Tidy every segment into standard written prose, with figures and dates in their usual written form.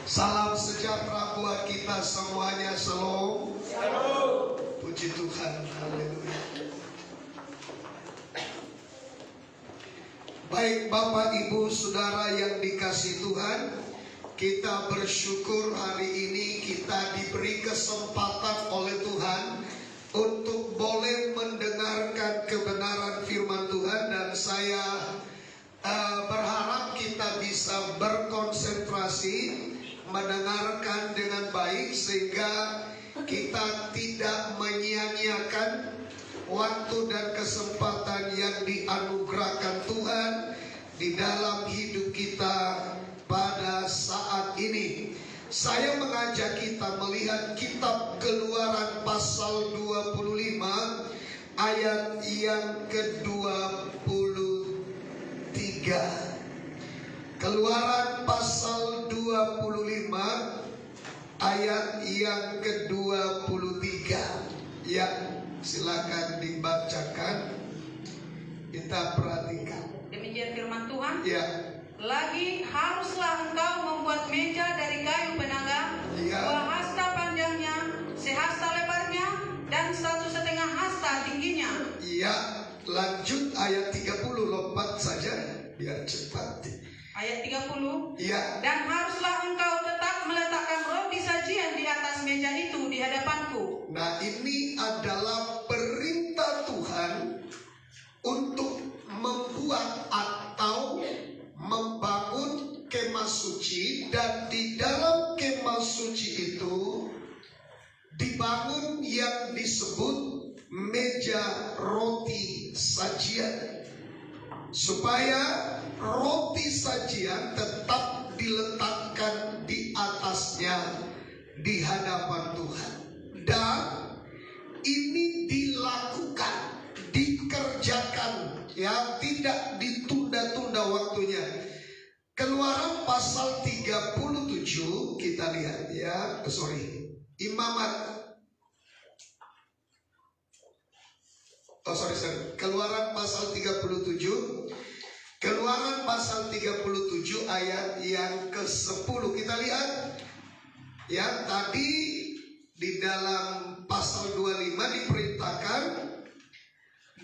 Salam sejahtera buat kita semuanya. Shalom. Shalom. Puji Tuhan. Haleluya. Baik Bapak Ibu Saudara yang dikasihi Tuhan, kita bersyukur hari ini kita diberi kesempatan oleh Tuhan untuk boleh mendengarkan kebenaran firman Tuhan, dan saya berharap kita bisa berkonsentrasi mendengarkan dengan baik sehingga kita tidak menyia-nyiakan waktu dan kesempatan yang dianugerahkan Tuhan di dalam hidup kita pada saat ini. Saya mengajak kita melihat kitab Keluaran pasal 25 ayat yang ke-23. Keluaran pasal 25 ayat yang ke-23. Ya, silakan dibacakan. Kita perhatikan. Demikian firman Tuhan. Ya. Lagi haruslah engkau membuat meja dari kayu penangga, Ya. 2 hasta panjangnya, sehasta lebarnya, dan 1,5 hasta tingginya. Iya, lanjut ayat 30, lompat saja biar cepat. Ayat 30. Iya. Dan haruslah engkau tetap meletakkan roti sajian di atas meja itu di hadapanku. Nah, ini adalah perintah Tuhan untuk membuat atau membangun kemah suci, dan di dalam kemah suci itu dibangun yang disebut meja roti sajian, supaya roti sajian tetap diletakkan di atasnya di hadapan Tuhan. Dan ini dilakukan, dikerjakan, ya, tidak ditunda-tunda waktunya. Keluaran pasal 37 kita lihat ya, Imamat. Keluaran pasal 37. Keluaran pasal 37 ayat yang ke-10 kita lihat. Ya, tadi di dalam pasal 25 diperintahkan,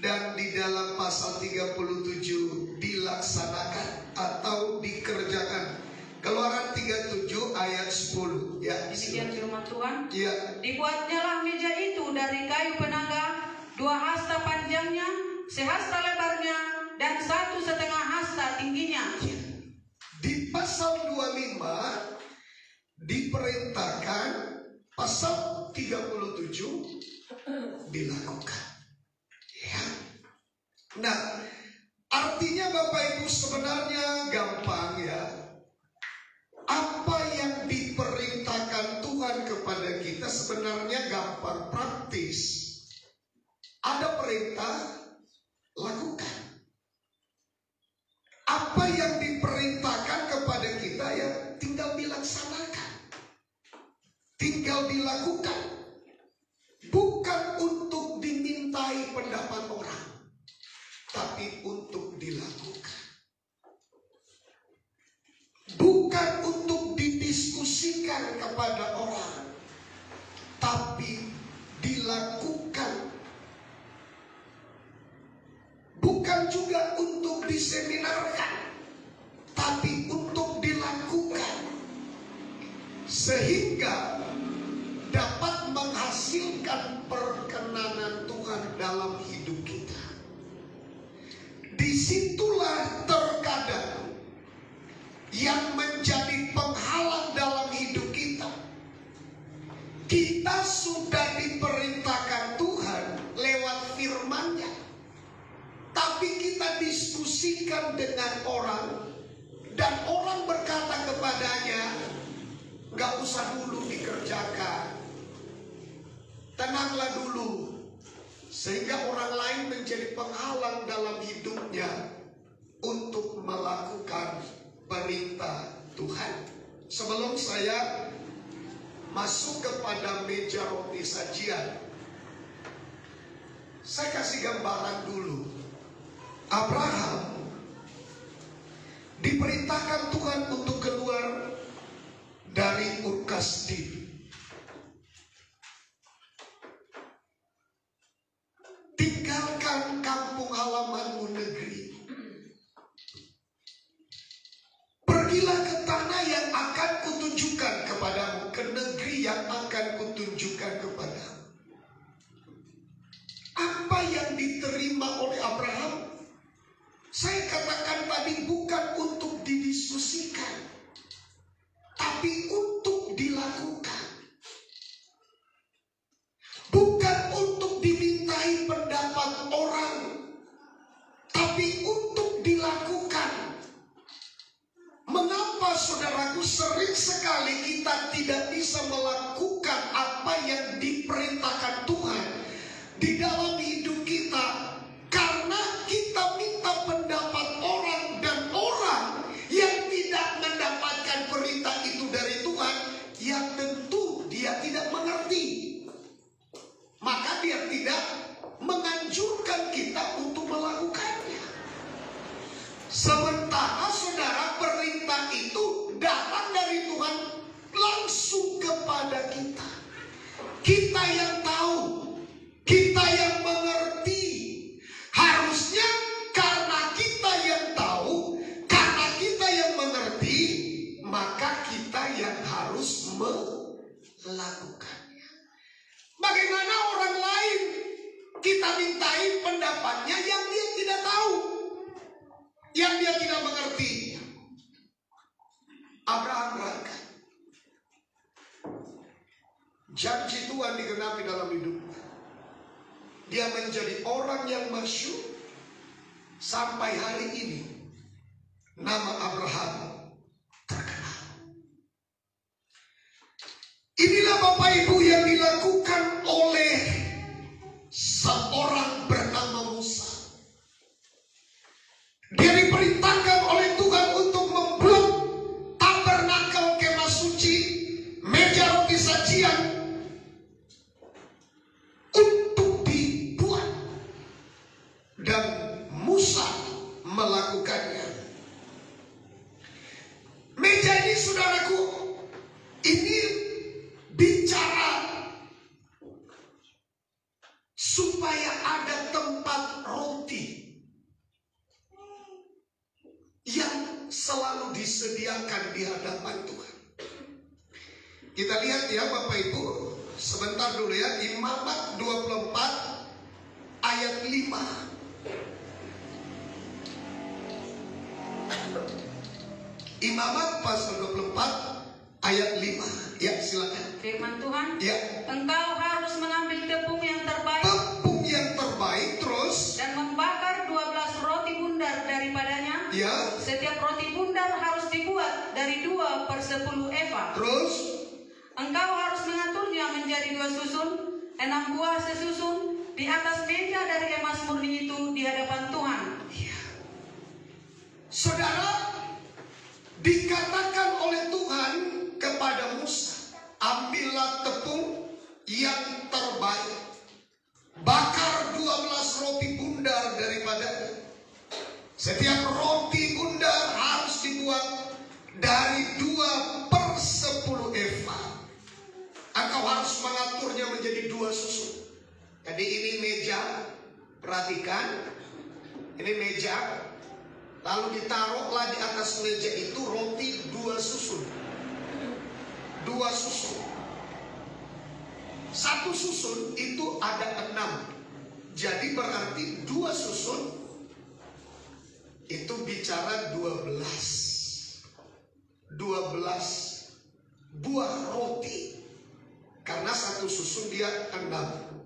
dan di dalam pasal 37 dilaksanakan atau dikerjakan. Keluaran 37 ayat 10. Ya, demikian firman Tuhan. Ya. Dibuatnyalah meja itu dari kayu penangga, 2 hasta panjangnya, sehasta lebarnya, dan 1,5 hasta tingginya. Di pasal 25 diperintahkan, pasal 37 dilakukan. Ya. Nah, artinya Bapak Ibu sebenarnya gampang ya. Apa yang diperintahkan Tuhan kepada kita sebenarnya gampang, praktis. Ada perintah, lakukan. Apa yang diperintahkan kepada kita ya tinggal dilaksanakan, tinggal dilakukan. Bukan untuk dimintai pendapat orang, tapi untuk dilakukan. Bukan untuk didiskusikan kepada orang, tapi dilakukan. Bukan juga untuk diseminarkan, tapi untuk dilakukan, sehingga dapat menghasilkan perkenanan Tuhan dalam hidup kita. Disitulah terkadang yang menjadi penghalang dalam hidup kita. Kita sudah diperintahkan Tuhan lewat firman-Nya, tapi kita diskusikan dengan orang, dan orang berkata kepadanya, "Gak usah dulu dikerjakan, tenanglah dulu," sehingga orang lain menjadi penghalang dalam hidupnya untuk melakukan perintah Tuhan. Sebelum saya masuk kepada meja roti sajian, saya kasih gambaran dulu. Abraham diperintahkan Tuhan untuk keluar dari atas diri. Tinggalkan kampung halamanmu negeri. Pergilah ke tanah yang akan kutunjukkan kepadamu, ke negeri yang akan kutunjukkan kepadamu. Apa yang diterima oleh Abraham? Saya katakan tadi bukan untuk didiskusikan, tapi untuk dilakukan. Bukan untuk dimintai pendapat orang, tapi untuk dilakukan. Mengapa saudaraku sering sekali kita tidak bisa melakukan apa yang diperintahkan Tuhan di dalam hidup kita? Karena kita minta pendapat orang, dan orang yang tidak mendapatkan perintah itu dari Tuhan, ya tentu dia tidak mengerti. Maka dia tidak menganjurkan kita untuk melakukannya. Sementara saudara, perintah itu datang dari Tuhan langsung kepada kita. Kita yang tahu, kita yang mengerti. Harusnya karena kita yang tahu, karena kita yang mengerti, maka kita yang harus melakukannya. Bagaimana orang lain kita mintai pendapatnya yang dia tidak tahu, yang dia tidak mengerti? Abraham berangkat. Janji Tuhan digenapi dalam hidupnya. Dia menjadi orang yang masyhur sampai hari ini. Nama Abraham terkenal. Inilah Bapak Ibu yang dilakukan oleh seorang bernama Musa. Dia diperintahkan oleh Tuhan untuk membuat tabernakel, kemah suci, meja roti sajian untuk dibuat. Dan Musa melakukannya. Meja ini saudaraku, ini bicara supaya ada tempat roti yang selalu disediakan di hadapan Tuhan. Kita lihat ya Bapak Ibu, sebentar dulu ya, Imamat 24 ayat 5. Imamat pasal 24 ayat 5. Ya, silakan. Firman Tuhan, Ya. engkau harus mengambil tepung yang terbaik, Tepung yang terbaik, terus dan membakar 12 roti bundar daripadanya. ya, Setiap roti bundar harus dibuat dari 2/10 eva. terus Engkau harus mengaturnya menjadi 2 susun, 6 buah sesusun di atas meja dari emas murni itu di hadapan Tuhan. ya. Saudara, dikatakan oleh Tuhan kepada Musa, ambillah tepung yang terbaik, bakar 12 roti bundar daripadanya. Setiap roti bundar harus dibuat dari 2/10 eva. Engkau harus mengaturnya menjadi 2 susun. Jadi ini meja, perhatikan, ini meja. Lalu ditaruhlah di atas meja itu roti 2 susun. 2 susun. 1 susun itu ada 6. Jadi berarti 2 susun itu bicara 12 buah roti. Karena 1 susun dia 6.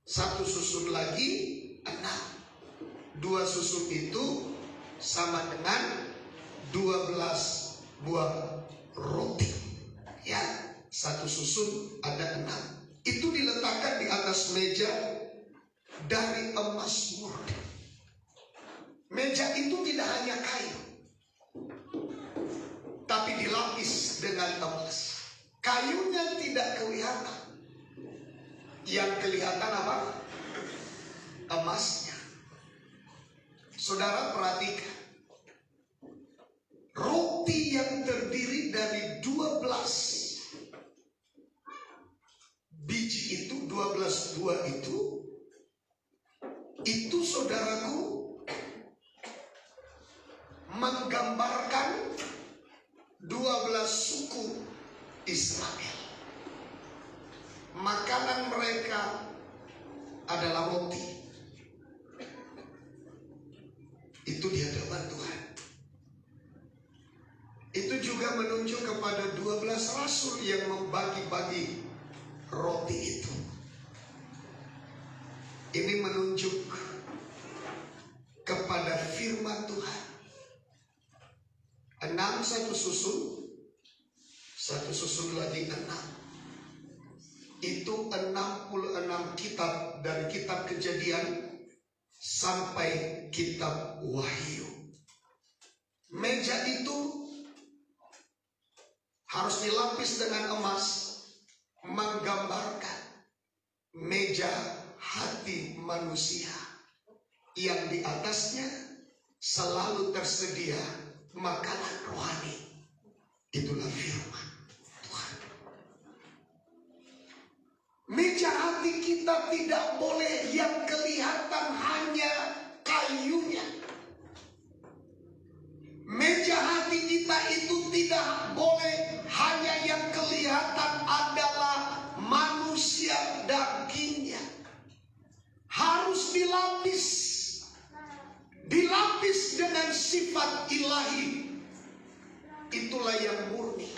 1 susun lagi 6. 2 susun itu sama dengan 12 buah roti. Ya, 1 susun ada 6. Itu diletakkan di atas meja dari emas murni. Meja itu tidak hanya kayu, tapi dilapis dengan emas. Kayunya tidak kelihatan. Yang kelihatan apa? Emasnya. Saudara perhatikan, roti yang terdiri dari 12 2 itu saudaraku menggambarkan 12 suku Israel. Makanan mereka adalah roti. Itu di hadapan Tuhan. Itu juga menunjuk kepada 12 rasul yang membagi-bagi roti itu. Ini menunjuk kepada firman Tuhan. 6 satu susun lagi 6. Itu 66 kitab dari kitab Kejadian sampai kitab Wahyu. Meja itu harus dilapis dengan emas, menggambarkan meja hati manusia yang di atasnya selalu tersedia makanan rohani. Itulah firman Tuhan. Meja hati kita tidak boleh yang kelihatan hanya kayunya. Meja hati kita itu tidak boleh hanya yang kelihatan adalah manusia dagingnya. Harus dilapis dengan sifat ilahi. Itulah yang murni.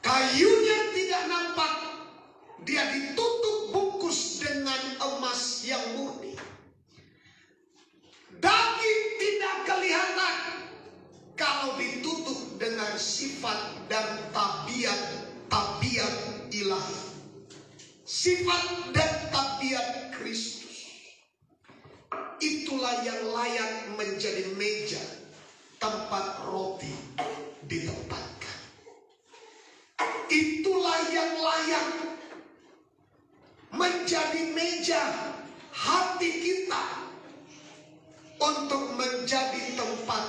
Kayunya tidak nampak, dia ditutup bungkus dengan emas yang murni. Daging tidak kelihatan kalau ditutup dengan sifat dan tabiat ilahi. Sifat dan tabiat Kristus. Itulah yang layak menjadi meja tempat roti ditempatkan. Itulah yang layak menjadi meja hati kita untuk menjadi tempat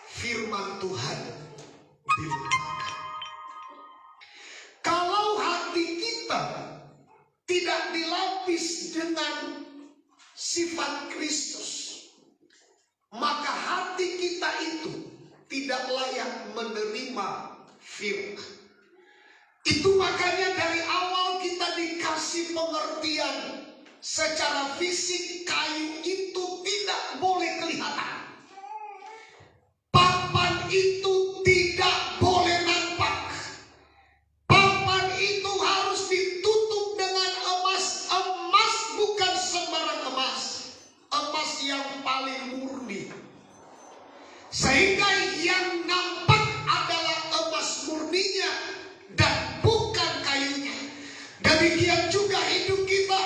firman Tuhan diletakkan. Kalau hati kita tidak dilapis dengan sifat Kristus, maka hati kita itu tidak layak menerima firman. Itu makanya dari awal kita dikasih pengertian secara fisik kayu itu tidak boleh kelihatan. Papan itu tidak boleh nampak. Papan itu harus ditutup dengan emas. Emas bukan sembarang emas. Emas yang paling murni. Sehingga yang nampak adalah emas murninya dan bukan kayunya. Demikian juga hidup kita.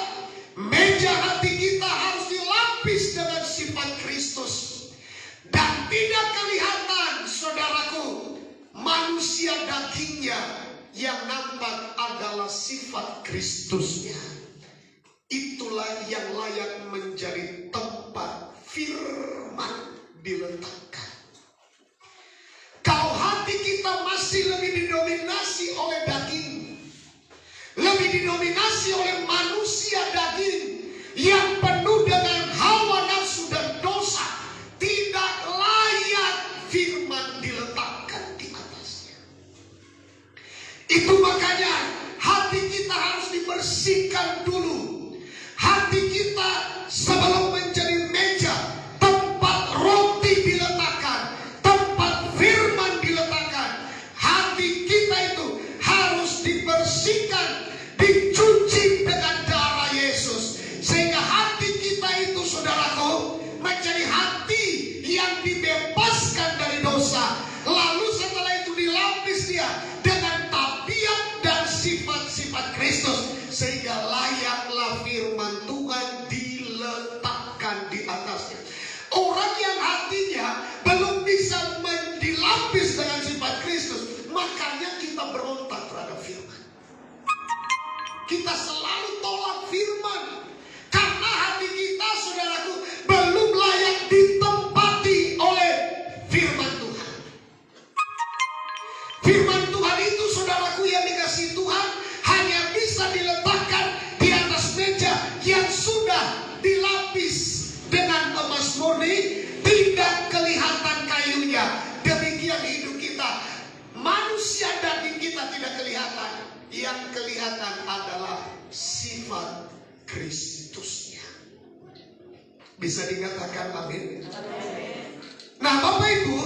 Meja hati kita harus dilapis dengan sifat Kristus. Dan tidak kelihatan, saudaraku, manusia dagingnya. Yang nampak adalah sifat Kristusnya. Itulah yang layak menjadi tempat firman diletakkan. Kalau hati kita masih lebih didominasi oleh daging, lebih didominasi oleh manusia daging yang penuh dengan hawa nafsu dan dosa, tidak layak firman diletakkan di atasnya. Itu makanya hati kita harus dibersihkan dulu. Hati kita sebelum menjadi meja tempat roti diletakkan, tempat firman diletakkan, hati kita itu harus dibersihkan, dicuci dengan darah Yesus, sehingga hati kita itu, saudaraku, menjadi hati yang dibebaskan dari dosa. Lalu setelah itu dilapis dia dengan tabiat dan sifat-sifat Kristus, sehingga layaklah firman Tuhan diletakkan di atasnya. Orang yang hatinya belum bisa dilapis dengan sifat Kristus, makanya kita berontak terhadap firman. Kita selalu tolak firman karena hati kita, saudaraku, belum layak ditempati oleh firman Tuhan. Firman Tuhan itu, saudaraku, yang dikasih Tuhan hanya bisa diletakkan kita tidak kelihatan. Yang kelihatan adalah sifat Kristusnya. Bisa dikatakan amin? Nah Bapak Ibu,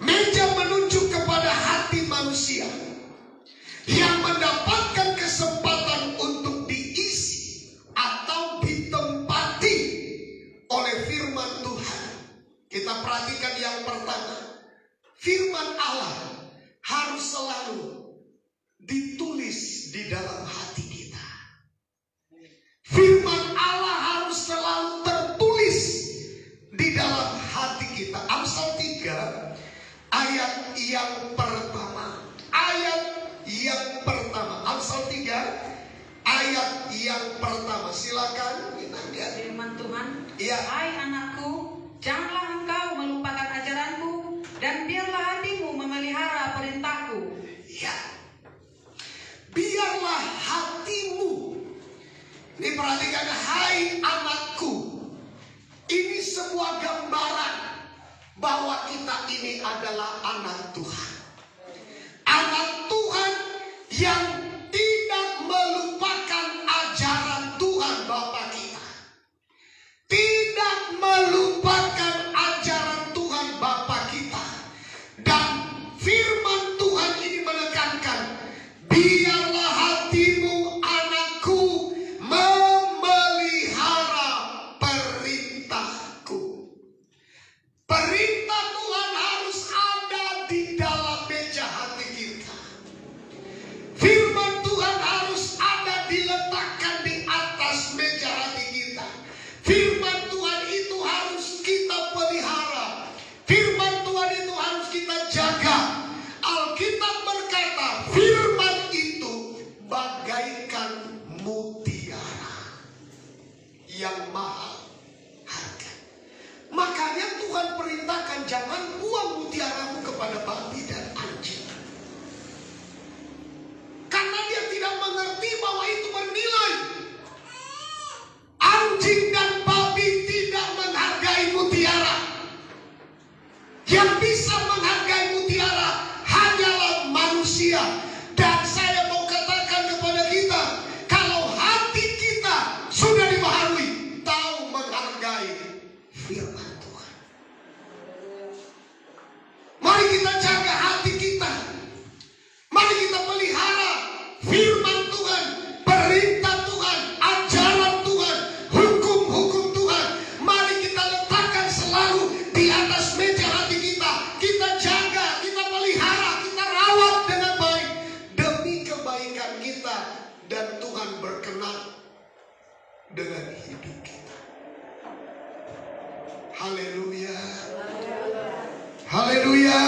meja menunjuk kepada hati manusia yang mendapatkan kesempatan untuk diisi atau ditempati oleh firman Tuhan. Kita perhatikan yang pertama, firman Allah harus selalu ditulis di dalam hati kita. Firman Allah harus selalu tertulis di dalam hati kita. Amsal 3 ayat yang pertama. Ayat yang pertama. Amsal 3 ayat yang pertama. Silakan kita lihat. Firman Tuhan. Ya. Hai anakku, janganlah engkau melupakan ajaranku, dan biarlah hatimu memelihara perintahku. Ya. Biarlah hatimu. Ini perhatikan, hai anakku. Ini sebuah gambaran bahwa kita ini adalah anak Tuhan. Anak Tuhan yang tidak melupakan ajaran Tuhan Bapa kita. Tidak melupakan ajaran Tuhan Bapa kita. Dan firman Tuhan ini menekankan, biarlah hatimu anakku memelihara perintahku. Perintah Tuhan harus ada di dalam meja hati kita. Firman Tuhan harus ada diletakkan di atas meja hati kita. Firman Tuhan itu harus kita pelihara. Firman Tuhan itu harus kita jaga. Alkitab berkata, firman itu bagaikan mutiara yang mahal harga. Makanya Tuhan perintahkan, jangan buang mutiaramu kepada babi dan anjing. Karena dia tidak mengerti bahwa itu bernilai. Anjing dan babi tidak menghargai mutiara. Yang bisa menghargai mutiara hanyalah manusia. Dan saya mau katakan kepada kita, kalau hati kita sudah dibaharui, tahu menghargai firman Tuhan. Mari kita jaga hati kita. Mari kita pelihara firman Tuhan, perintah Tuhan, ajaran Tuhan, hukum-hukum Tuhan. Mari kita letakkan selalu di atas meja hati kita. Kita jaga, kita pelihara, kita rawat dengan baik demi kebaikan kita, dan Tuhan berkenan dengan hidup kita. Haleluya. Haleluya.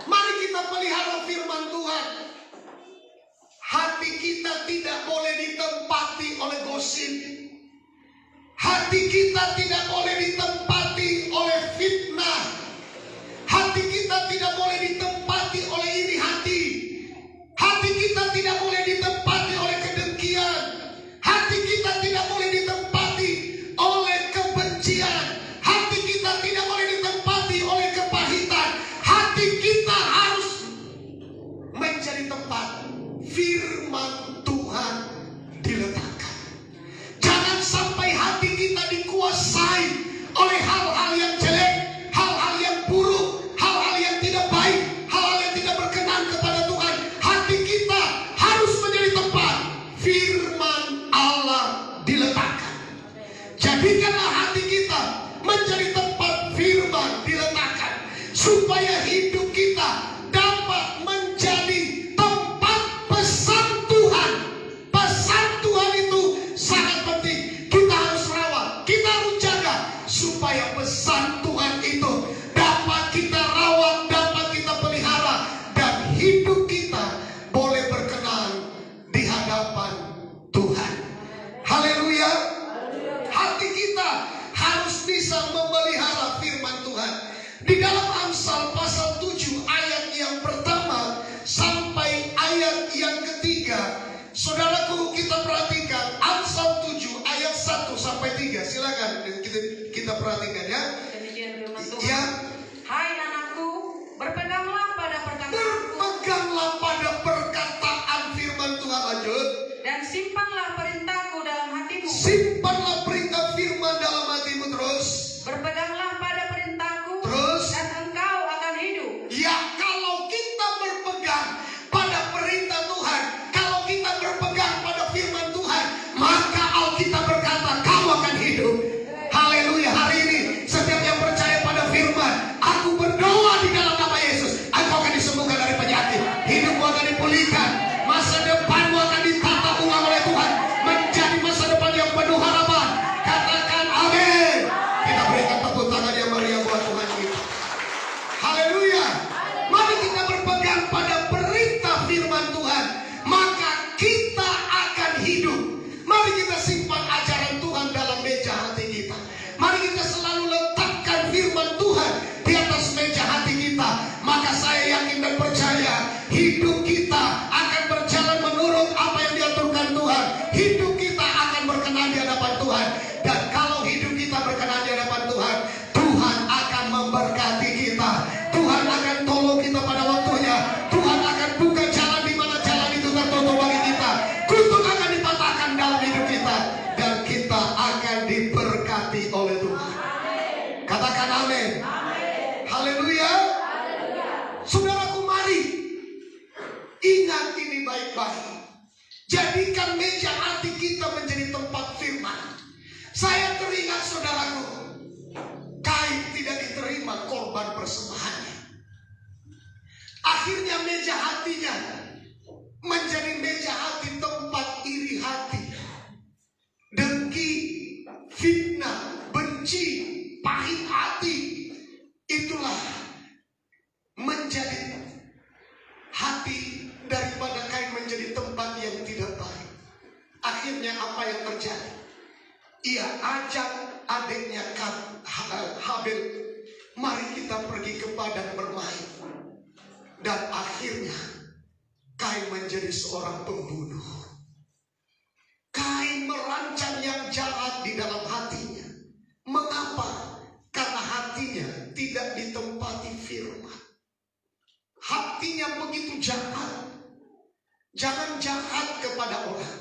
Mari kita pelihara firman Tuhan. Hati kita tidak boleh ditempati oleh gosip. Hati kita tidak boleh ditempati oleh fitnah. Hati kita tidak boleh ditempati oleh iri hati. Hati kita tidak boleh ditempati oleh kedengkian. Hati kita tidak boleh ditempati oleh kebencian. Hati kita tidak boleh ditempati oleh kepahitan. Hati kita harus menjadi tempat firman Tuhan diletakkan. Jangan sampai hati kita dikuasai oleh hal-hal yang jelek, hal-hal yang buruk, hal-hal yang tidak baik, hal-hal yang tidak berkenan kepada Tuhan. Hati kita harus menjadi tempat firman Allah diletakkan. Jadikanlah hati kita menjadi tempat firman diletakkan, supaya hidup kita dapat menjadi tempat pesan Tuhan. Pesan Tuhan itu sangat penting. Kita harus rawat, kita harus jaga, supaya pesan Tuhan itu dapat kita rawat, dapat kita pelihara, dan hidup kita boleh berkenan di hadapan Tuhan. Haleluya. Hati kita harus bisa memelihara firman Tuhan. Di dalam Amsal pasal 7 ayat yang pertama sampai ayat yang ketiga, saudaraku, kita perhatikan Amsal 7 ayat 1 sampai 3. Silakan kita perhatikan ya. Demikian firman Tuhan. Ya. Hai anakku, berpeganglah pada perkataanku. Berpeganglah baik-baik. Jadikan meja hati kita menjadi tempat firman. Saya teringat saudaraku, Kain tidak diterima korban persembahannya. Akhirnya meja hatinya menjadi meja hati tempat iri hati, dengki, fitnah, benci, pahit hati. Itulah menjadi hati daripada Kain, menjadi tempat yang tidak baik. Akhirnya apa yang terjadi? Ia ajak adiknya Habil, mari kita pergi ke padang bermain. Dan akhirnya Kain menjadi seorang pembunuh. Kain merancang yang jahat di dalam hatinya. Mengapa? Karena hatinya tidak ditempati firman. Hatinya begitu jahat. Jangan jahat kepada orang.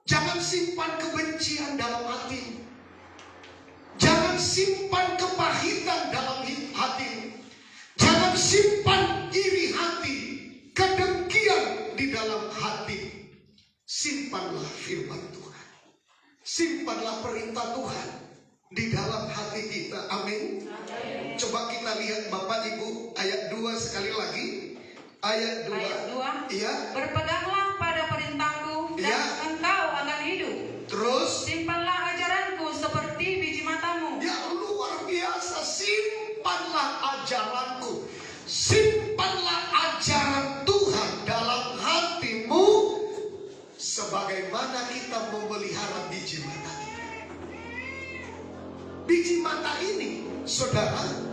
Jangan simpan kebencian dalam hatimu. Jangan simpan kepahitan dalam hatimu. Jangan simpan iri hati, kedengkian di dalam hati. Simpanlah firman Tuhan. Simpanlah perintah Tuhan di dalam hati kita. Amin. Coba kita lihat Bapak Ibu ayat 2 sekali lagi. Ayat 2. Iya. Berpeganglah pada perintahku dan ya, engkau akan hidup. Terus simpanlah ajaranku seperti biji matamu. Ya, luar biasa. Simpanlah ajaranku. Simpanlah ajaran Tuhan dalam hatimu, sebagaimana kita memelihara biji mata. Biji mata ini, saudara,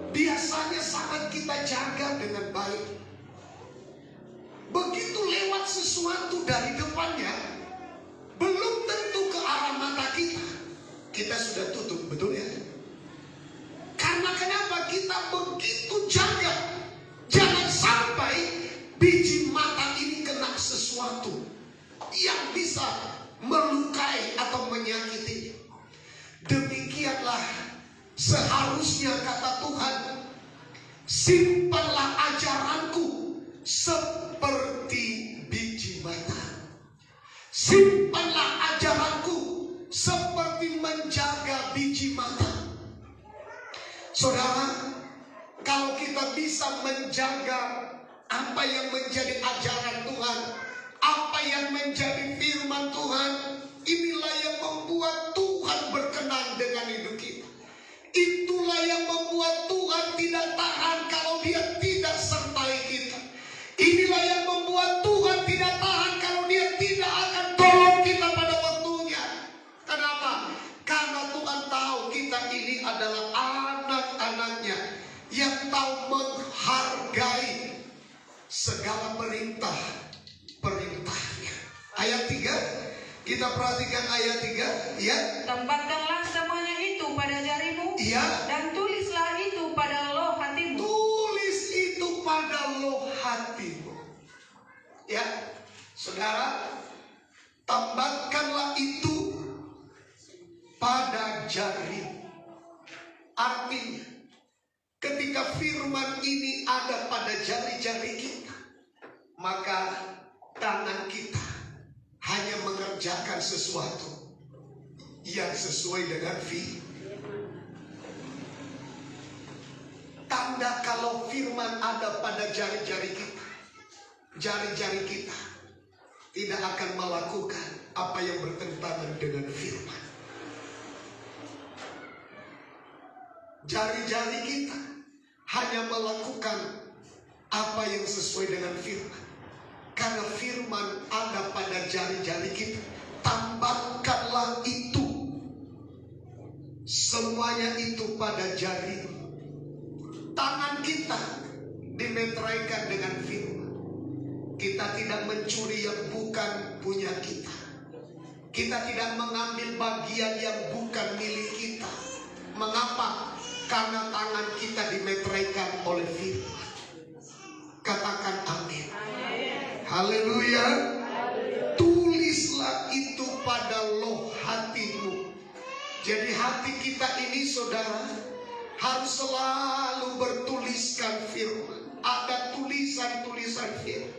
biasanya sangat kita jaga dengan baik. Begitu lewat sesuatu dari depannya, belum tentu ke arah mata kita, kita sudah tutup, betul ya? Karena kenapa? Kita begitu jaga, jangan sampai biji mata ini kena sesuatu yang bisa melukai atau menyakiti. Demikianlah seharusnya kata Tuhan, simpanlah ajaranku seperti biji mata. Simpanlah ajaranku seperti menjaga biji mata. Saudara, kalau kita bisa menjaga apa yang menjadi ajaran Tuhan, apa yang menjadi firman Tuhan, inilah yang membuat Tuhan berkenan dengan hidup kita. Itulah yang membuat Tuhan tidak tahan kalau Dia tidak sertai kita. Inilah yang membuat Tuhan tidak tahan kalau Dia tidak akan tolong kita pada waktunya. Kenapa? Karena Tuhan tahu kita ini adalah anak-anaknya yang tahu menghargai segala perintah-perintahnya. Ayat 3, kita perhatikan ayat 3, ya. Tempatkanlah semuanya itu pada jarimu, ya, dan tulislah itu pada loh hatimu. Tulis itu pada loh hatimu. Ya, saudara, tambahkanlah itu pada jari. Artinya, ketika firman ini ada pada jari-jari kita, maka tangan kita hanya mengerjakan sesuatu yang sesuai dengan firman. Tanda kalau firman ada pada jari-jari kita, jari-jari kita tidak akan melakukan apa yang bertentangan dengan firman. Jari-jari kita hanya melakukan apa yang sesuai dengan firman. Karena firman ada pada jari-jari kita. Tambahkanlah itu, semuanya itu pada jari. Tangan kita dimeteraikan dengan firman. Kita tidak mencuri yang bukan punya kita. Kita tidak mengambil bagian yang bukan milik kita. Mengapa? Karena tangan kita dimeteraikan oleh firman. Katakan amin. Haleluya. Tulislah itu pada loh hatimu. Jadi hati kita ini, saudara, harus selalu bertuliskan firman. Ada tulisan tulisan-tulisan firman.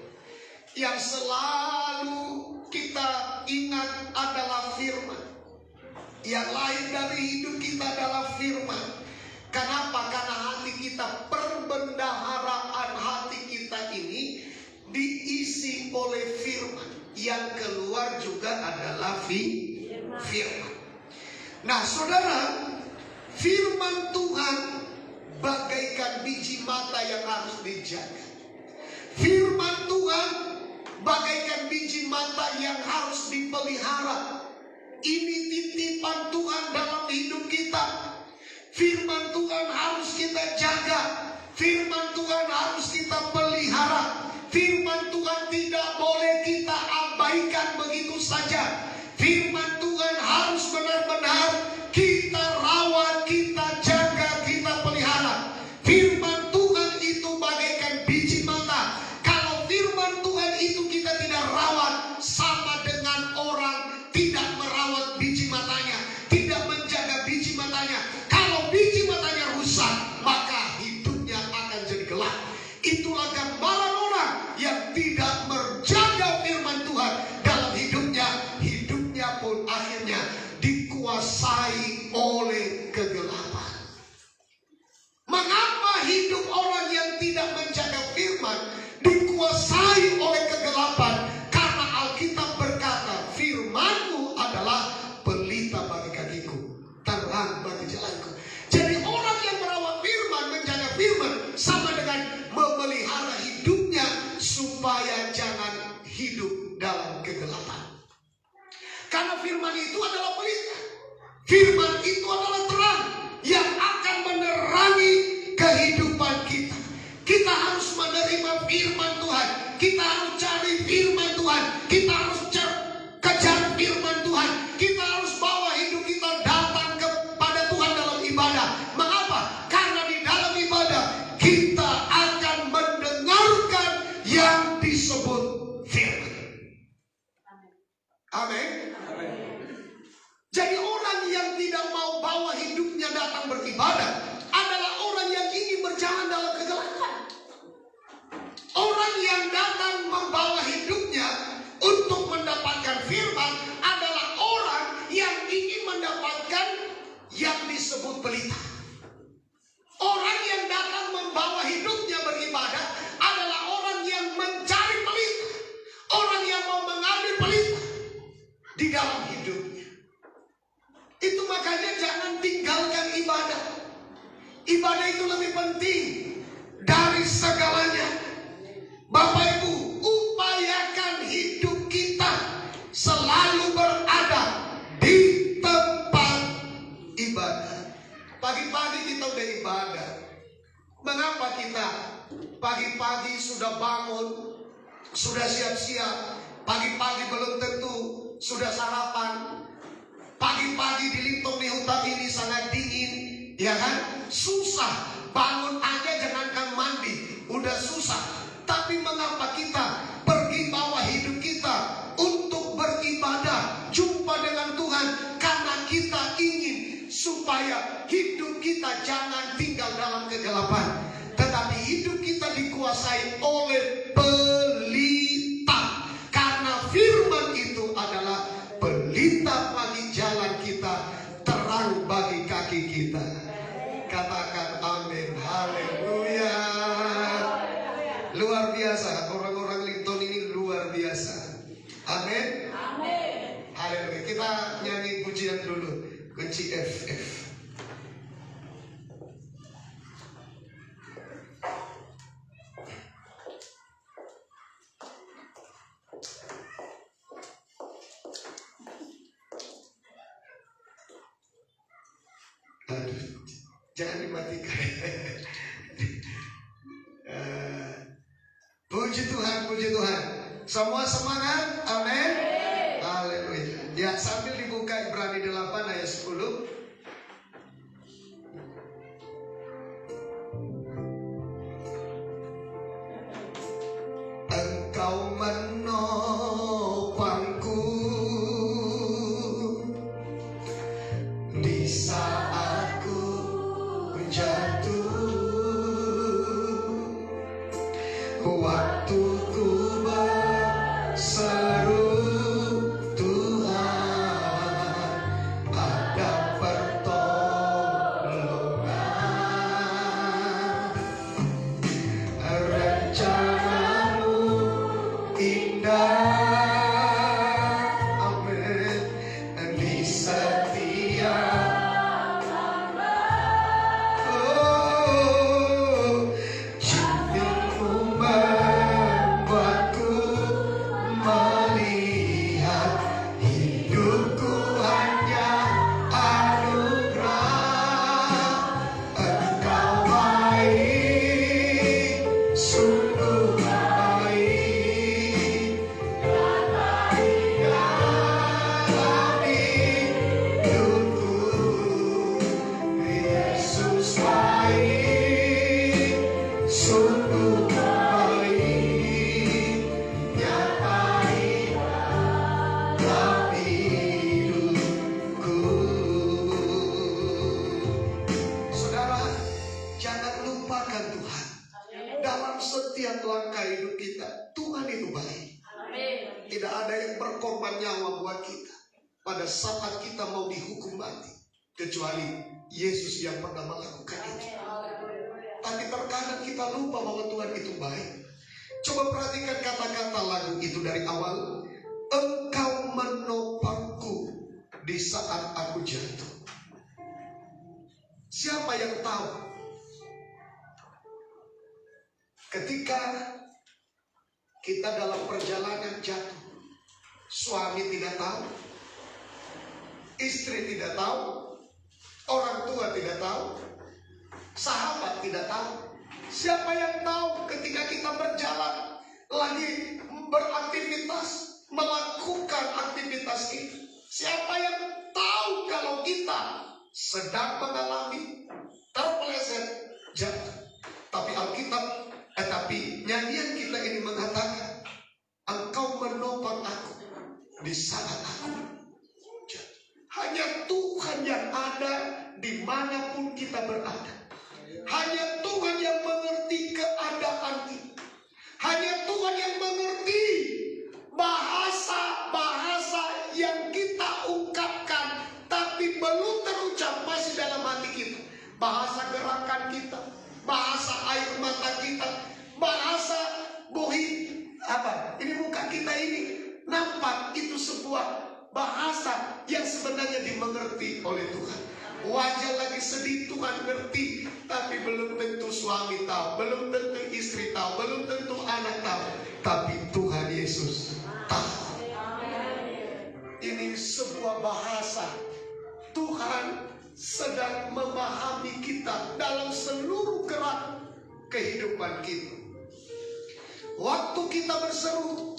Yang selalu kita ingat adalah firman. Yang lain dari hidup kita adalah firman. Kenapa? Karena hati kita, perbendaharaan hati kita ini diisi oleh firman. Yang keluar juga adalah firman. Nah saudara, firman Tuhan bagaikan biji mata yang harus dijaga. Firman Tuhan bagaikan biji mata yang harus dipelihara. Ini titipan Tuhan dalam hidup kita. Firman Tuhan harus kita jaga. Firman Tuhan harus kita pelihara. Firman Tuhan tidak boleh kita abaikan begitu saja. Firman Tuhan harus benar-benar kita rawat, kita jaga, kita pelihara. Firman Tuhan itu bagaikan biji mata. Kalau firman Tuhan itu kita tidak rawat, sama dengan orang tidak merawat biji matanya, tidak menjaga biji matanya. Kalau biji matanya rusak, maka hidupnya akan jadi gelap. Itulah gambaran orang yang tidak menjaga firman Tuhan dalam hidupnya. Hidupnya pun akhirnya dikuasai oleh kegelapan. Mengapa hidup orang yang tidak menjaga firman dikuasai oleh kegelapan? Karena Alkitab berkata, firman-Mu adalah pelita bagi kakiku, terang bagi jalanku. Jadi orang yang merawat firman, menjaga firman, sama dengan memelihara hidupnya supaya jangan hidup dalam kegelapan. Karena firman itu adalah pelita. Firman itu adalah terang yang akan menerangi kehidupan kita. Kita harus menerima firman Tuhan. Kita harus cari firman Tuhan. Kita harus kejar firman Tuhan. Kita harus bawa hidup kita datang kepada Tuhan dalam ibadah. Mengapa? Karena di dalam ibadah kita akan mendengarkan yang disebut firman. Amin. Jadi orang yang tidak mau bawa hidupnya datang beribadah adalah orang yang ingin berjalan dalam kegelapan. Orang yang datang membawa hidupnya untuk mendapatkan firman adalah orang yang ingin mendapatkan yang disebut pelita. Orang yang datang membawa hidupnya beribadah adalah orang yang mencari pelita. Orang yang mau mengambil pelita di dalam hidupnya. Itu makanya jangan tinggalkan ibadah. Ibadah itu lebih penting dari segalanya. Bapak Ibu, upayakan hidup kita selalu berada di tempat ibadah. Pagi-pagi kita udah ibadah. Mengapa kita pagi-pagi sudah bangun, sudah siap-siap, pagi-pagi belum tentu sudah sarapan. Pagi-pagi di Lintong di hutan ini sangat dingin, ya kan? Susah, bangun aja jangankan mandi, udah susah. Tapi mengapa kita pergi bawa hidup kita untuk beribadah, jumpa dengan Tuhan? Karena kita ingin supaya hidup kita jangan tinggal dalam kegelapan, tetapi hidup kita dikuasai oleh pelita. Karena firman itu adalah pelita bagi jalan kita, terang bagi kaki kita. Katakan amin. Haleluya. Luar biasa. Orang-orang Linton ini luar biasa. Amin. Haleluya. Kita nyanyi pujian dulu. Kunci F. Aduh, jangan dimatikan. Puji Tuhan, puji Tuhan. Semua semangat, amin. Haleluya. Ya, sambil dibuka Ibrani 8 ayat 10. Engkau menopangku di saat ku jatuh. waktu ku berseru Tuhan, ada pertolongan. Rencanamu indah, amin, di setiap setiap langkah hidup kita, Tuhan itu baik. Tidak ada yang berkorban nyawa buat kita pada saat kita mau dihukum mati, kecuali Yesus yang pernah melakukan itu. Tapi terkadang kita lupa bahwa Tuhan itu baik. Coba perhatikan kata-kata lagu itu dari awal. Engkau menopangku di saat aku jatuh. Siapa yang tahu ketika kita dalam perjalanan jatuh, suami tidak tahu, istri tidak tahu, orang tua tidak tahu, sahabat tidak tahu. Siapa yang tahu ketika kita berjalan lagi beraktivitas, melakukan aktivitas kita? Siapa yang tahu kalau kita sedang mengalami terpeleset jatuh? Tapi nyanyian kita ini mengatakan, Engkau menopang aku di saat aku jatuh. Hanya Tuhan yang ada dimanapun kita berada. Hanya Tuhan yang mengerti keadaan kita. Hanya Tuhan yang mengerti bahasa-bahasa yang kita ungkapkan tapi belum terucap masih dalam hati kita. Bahasa gerakan kita, bahasa air mata kita, bahasa bohi ini muka kita ini nampak itu sebuah bahasa yang sebenarnya dimengerti oleh Tuhan. Wajah lagi sedih Tuhan ngerti, tapi belum tentu suami tahu, belum tentu istri tahu, belum tentu anak tahu, tapi Tuhan Yesus tahu. Ini sebuah bahasa. Tuhan sedang memahami kita dalam seluruh gerak kehidupan kita. Waktu kita berseru,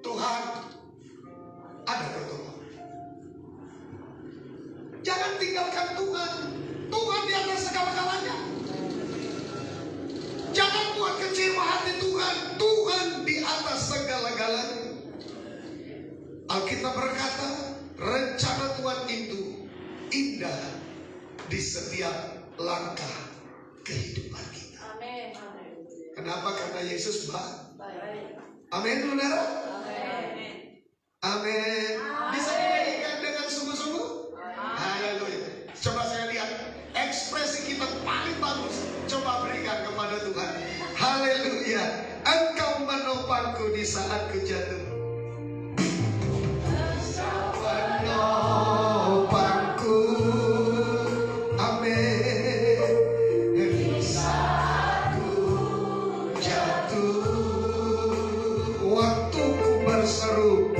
Tuhan ada pertolongan. Jangan tinggalkan Tuhan. Tuhan di atas segala-galanya. Jangan buat kecewa hati Tuhan. Tuhan di atas segala-galanya. Alkitab berkata, rencana Tuhan itu indah di setiap langkah kehidupan kita. Amin. Kenapa? Karena Yesus baik. Amin, saudara. Amin. Bisa dinyanyikan dengan sungguh-sungguh? Haleluya. Coba saya lihat ekspresi kita paling bagus. Coba berikan kepada Tuhan. Haleluya. Engkau menopangku di saat ku jatuh. Menopangku. Amin. Di saat ku jatuh. Waktu ku berseru.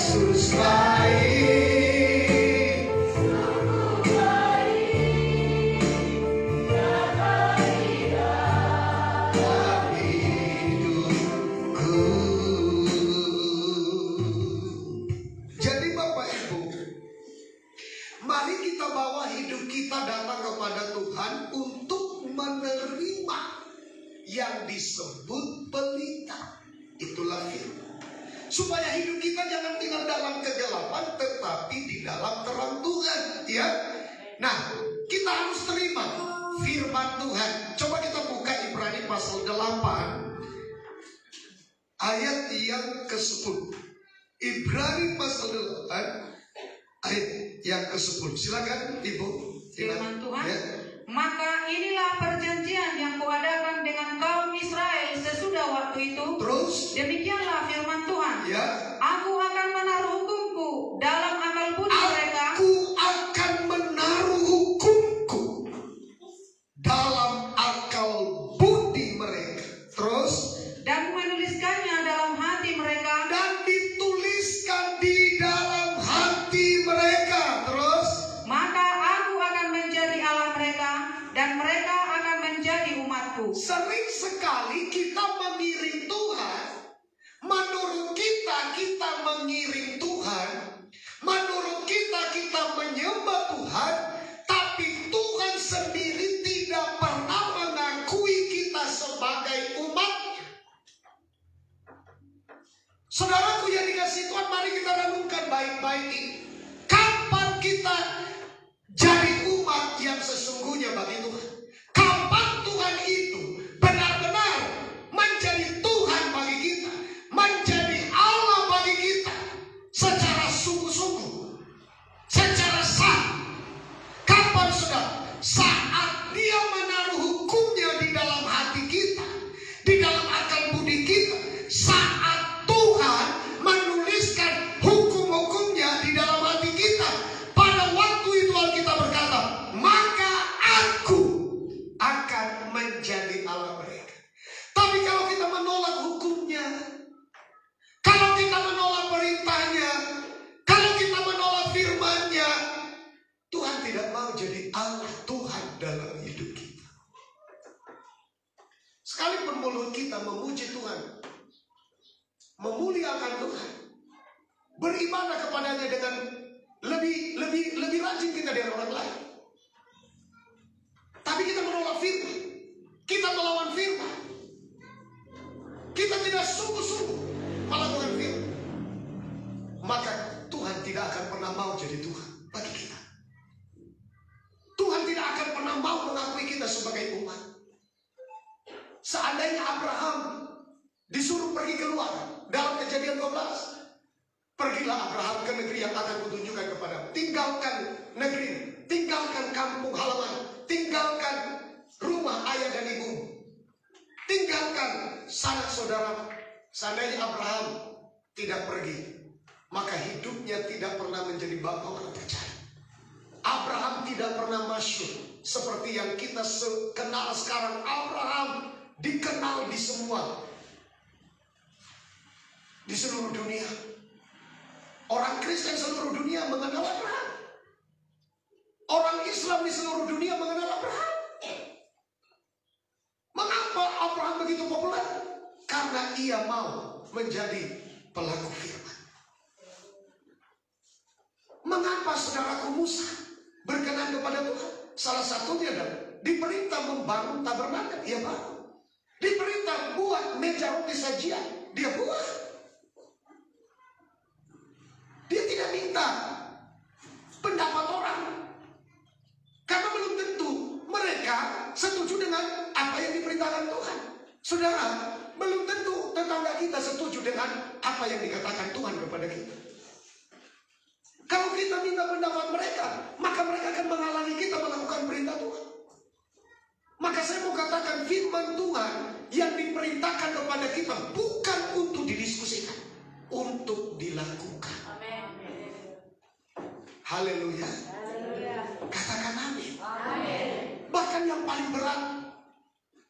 Yesus baik, sungguh baik, Dia baik dalam hidupku. Jadi Bapak Ibu, mari kita bawa hidup kita datang kepada Tuhan untuk menerima yang disebut pelita. Itulah firman. Supaya hidup kita jangan tinggal dalam kegelapan, tetapi di dalam terang Tuhan, ya. Nah, kita harus terima firman Tuhan. Coba kita buka Ibrani pasal 8 ayat yang ke-10. Ibrani pasal 8 ayat yang ke-10. Silakan Ibu. Firman Tuhan. Ya. Maka inilah perjanjian yang kuadakan dengan kaum Israel sesudah waktu itu. Terus, Demikianlah firman Tuhan. ya. Aku akan menaruh hukumku dalam akal budi mereka. Aku akan menaruh hukumku dalam akal budi mereka. Terus, Dan menuliskannya dalam hati mereka. dan dituliskan di dalam hati mereka. Terus, Maka aku akan menjadi Allah mereka, dan mereka akan menjadi umatku. sering sekali kita mengiring Tuhan. Menurut kita mengiring Tuhan. Menurut kita menyembah Tuhan. Tapi Tuhan sendiri tidak pernah mengakui kita sebagai umatnya. Saudaraku yang dikasih Tuhan, mari kita renungkan baik-baik ini. Kapan kita jadi umat yang sesungguhnya bagi Tuhan? Kapan Tuhan itu benar-benar menjadi Tuhan bagi kita, menjadi Allah bagi kita secara sungguh-sungguh, secara sah? Kapan, saudara? Saat Dia menaruh hukumnya di dalam hati kita, di dalam akal budi kita. Saat Tuhan menuliskan hukum-hukumnya di dalam hati kita. Pada waktu itu Alkitab berkata, maka aku akan menjadi Allah mereka. Tapi kalau kita menolak hukumnya, kalau kita menolak perintahnya, kalau kita menolak firman-Nya, Tuhan tidak mau jadi Allah Tuhan dalam hidup kita. Sekalipun mulut kita memuji Tuhan, memuliakan Tuhan, beribadah kepadanya dengan lebih rajin kita dari orang lain, tapi kita menolak firman, kita melawan firman, kita tidak sungguh-sungguh melakukan firman, maka Tuhan tidak akan pernah mau jadi Tuhan bagi kita. Tuhan tidak akan pernah mau mengakui kita sebagai umat. Seandainya Abraham disuruh pergi keluar dalam Kejadian 12, pergilah Abraham ke negeri yang akan kutunjukkan kepadamu. Tinggalkan negeri, tinggalkan kampung halaman, tinggalkan rumah ayah dan ibu, tinggalkan sanak saudara. Seandainya Abraham tidak pergi, maka hidupnya tidak pernah menjadi bapa orang percaya. Abraham tidak pernah masyhur seperti yang kita kenal sekarang. Abraham dikenal di seluruh dunia. Orang Kristen seluruh dunia mengenal Abraham. Orang Islam di seluruh dunia mengenal Abraham. Mengapa Abraham begitu populer? Karena ia mau menjadi pelaku firman. Mengapa saudaraku Musa berkenan kepada Tuhan? Salah satunya adalah diperintah membangun tabernakel, ia bangun. Diperintah buat meja roti sajian, dia buat. Dia tidak minta pendapat orang, karena belum tentu mereka setuju dengan apa yang diperintahkan Tuhan. Saudara, belum tentu tetangga kita setuju dengan apa yang dikatakan Tuhan kepada kita. Kalau kita minta pendapat mereka, maka mereka akan menghalangi kita melakukan perintah Tuhan. Maka saya mau katakan, firman Tuhan yang diperintahkan kepada kita bukan untuk didiskusikan, untuk dilakukan. Amin. Haleluya. Katakan amin. Bahkan yang paling berat,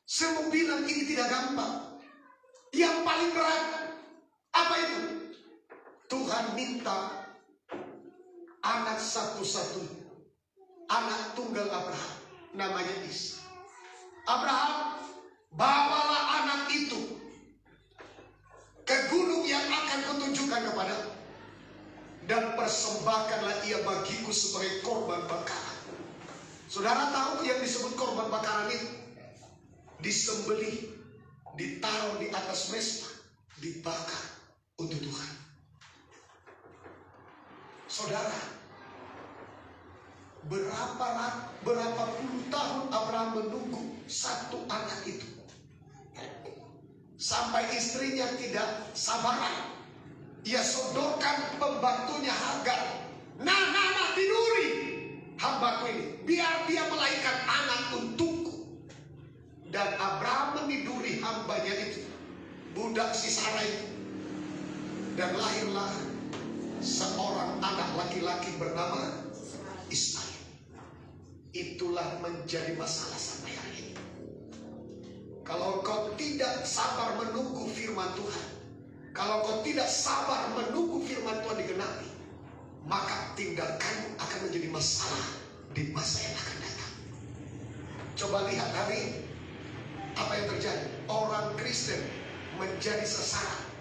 saya mau bilang ini tidak gampang. Yang paling berat apa itu? Tuhan minta anak satu-satunya, anak tunggal Abraham, namanya Ishak. Abraham, bawalah anak itu ke gunung yang akan kutunjukkan kepadamu, dan persembahkanlah ia bagiku sebagai korban bakaran. Saudara tahu yang disebut korban bakaran itu? Disembelih, ditaruh di atas mesbah, dibakar untuk Tuhan. Saudara, berapa puluh tahun Abraham menunggu satu anak itu, sampai istrinya tidak sabaran. Ia sodorkan pembantunya Hagar. Nah, tiduri hambaku ini, biar dia melahirkan anak untukku. Dan Abraham meniduri hambanya itu, budak si Sarah itu. Dan lahirlah seorang anak laki-laki bernama Ismail. Itulah menjadi masalah sampai hari ini. Kalau kau tidak sabar menunggu firman Tuhan, kalau kau tidak sabar menunggu firman Tuhan digenapi, maka tindakanmu akan menjadi masalah di masa yang akan datang. Coba lihat hari ini, apa yang terjadi? Orang Kristen menjadi sasaran.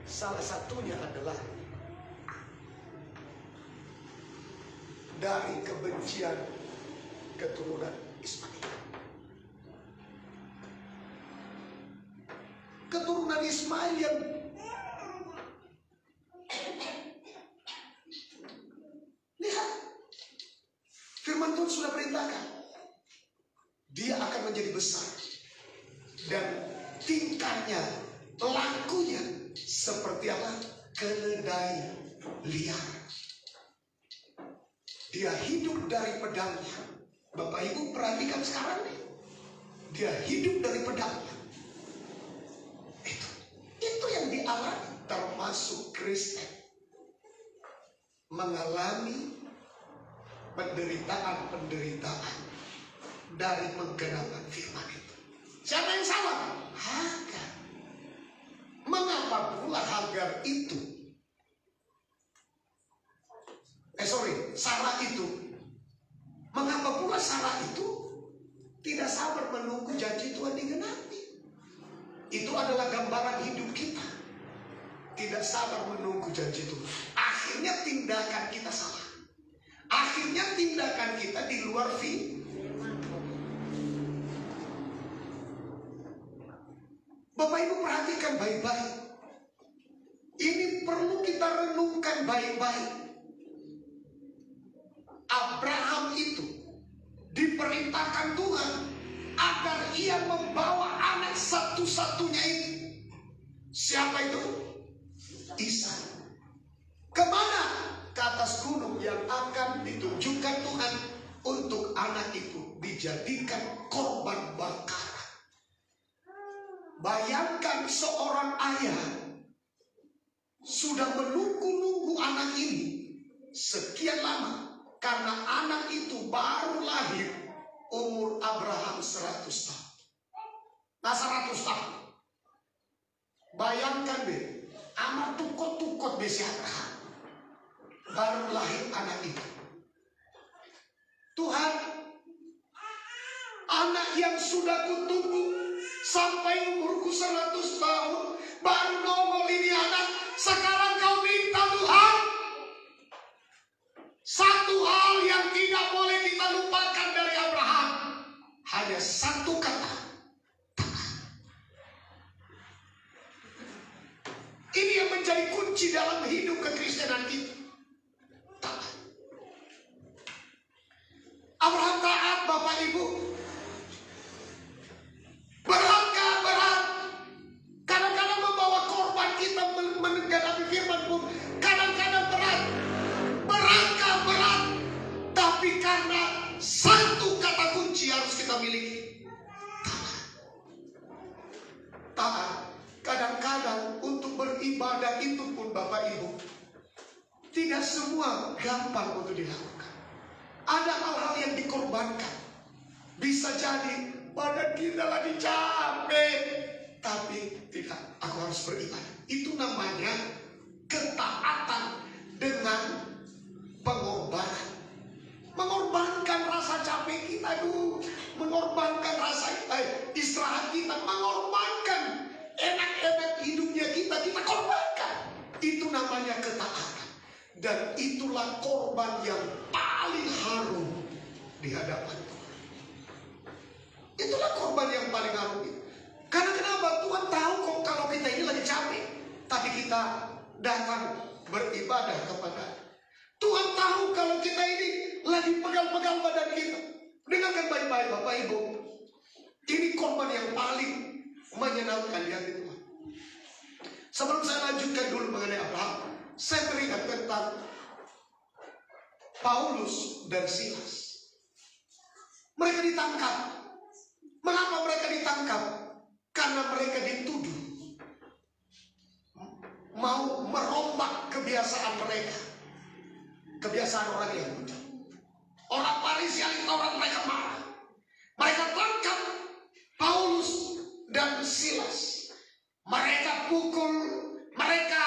Salah satunya adalah dari kebencian keturunan Ismail. Keturunan Ismail yang lihat, firman Tuhan sudah perintahkan, dia akan menjadi besar dan tingkahnya, lakunya seperti apa? Keledai liar. Dia hidup dari pedangnya. Bapak Ibu perhatikan sekarang nih, dia hidup dari pedangnya. Itu yang dialami, termasuk Kristen, mengalami penderitaan dari menggenapi firman itu. Siapa yang salah? Hagar. Mengapa pula Hagar itu? Sarah itu. Mengapa pula Sarah itu tidak sabar menunggu janji Tuhan digenapi? Itu adalah gambaran hidup kita. Tidak sabar menunggu janji Tuhan. Akhirnya tindakan kita salah. Akhirnya tindakan kita di luar firman. Bapak Ibu perhatikan baik-baik. Ini perlu kita renungkan baik-baik. Abraham itu diperintahkan Tuhan agar ia membawa anak satu-satunya itu. Siapa itu? Ishak. Kemana? Ke atas gunung yang akan ditunjukkan Tuhan untuk anak itu dijadikan korban bakaran. Bayangkan seorang ayah sudah menunggu-nunggu anak ini sekian lama, karena anak itu baru lahir umur Abraham 100 tahun. Nah 100 tahun. Bayangkan deh, amat tukot-tukot besi Abraham. Baru lahir anak itu. Tuhan, anak yang sudah kutunggu sampai umurku 100 tahun, baru nongol ini anak, sekarang kau minta Tuhan. Satu hal yang tidak boleh kita lupakan dari Abraham, hanya satu kata, taat. Ini yang menjadi kunci dalam hidup kekristenan kita. Taat. Abraham taat, Bapak Ibu. Beratkah berat? Kadang-kadang membawa korban kita menghadapi firman pun kadang-kadang berat. Beratkah berat? Tapi karena satu kata kunci harus kita miliki. Taat. Kadang-kadang untuk beribadah itu pun Bapak Ibu, tidak semua gampang untuk dilakukan. Ada hal-hal yang dikorbankan. Bisa jadi badan kita lagi capek, tapi tidak, aku harus beribadah. Itu namanya ketaatan Dan itulah korban yang paling harum di hadapan Tuhan. Itulah korban yang paling harum. Karena kenapa? Tuhan tahu kok kalau kita ini lagi capek, tapi kita datang beribadah kepada Tuhan. Tahu kalau kita ini lagi pegal-pegal badan kita. Dengarkan baik-baik Bapak Ibu, ini korban yang paling menyenangkan di hati Tuhan. Sebelum saya lanjutkan dulu mengenai Abraham, saya teringat tentang Paulus dan Silas. Mereka ditangkap. Mengapa mereka ditangkap? Karena mereka dituduh mau merombak kebiasaan mereka, kebiasaan orang Yahudi. Orang Farisi, ahli Taurat, mereka marah. Mereka tangkap Paulus dan Silas. Mereka pukul, mereka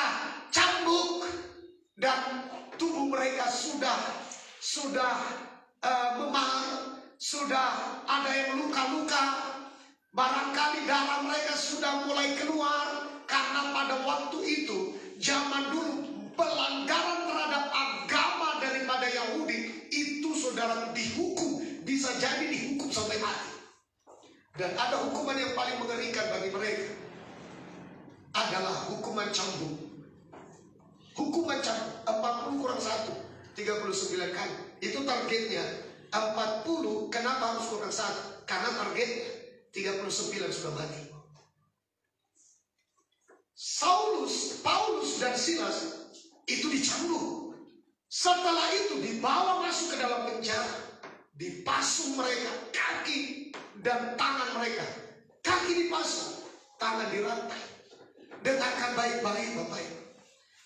cambuk, dan tubuh mereka sudah memar, sudah ada yang luka-luka. Barangkali darah mereka sudah mulai keluar. Karena pada waktu itu, zaman dulu, pelanggaran terhadap agama daripada Yahudi itu saudara dihukum, bisa jadi dihukum sampai mati. Dan ada hukuman yang paling mengerikan bagi mereka, adalah hukuman cambuk. Hukuman cambuk 40 kurang 1, 39 kali. Itu targetnya 40. Kenapa harus kurang 1? Karena targetnya 39 sudah mati. Paulus dan Silas itu dicambuk. Setelah itu dibawa masuk ke dalam penjara, dipasung mereka, kaki dan tangan mereka. Kaki dipasung, tangan dirantai. Dengarkan baik-baik Bapak Ibu.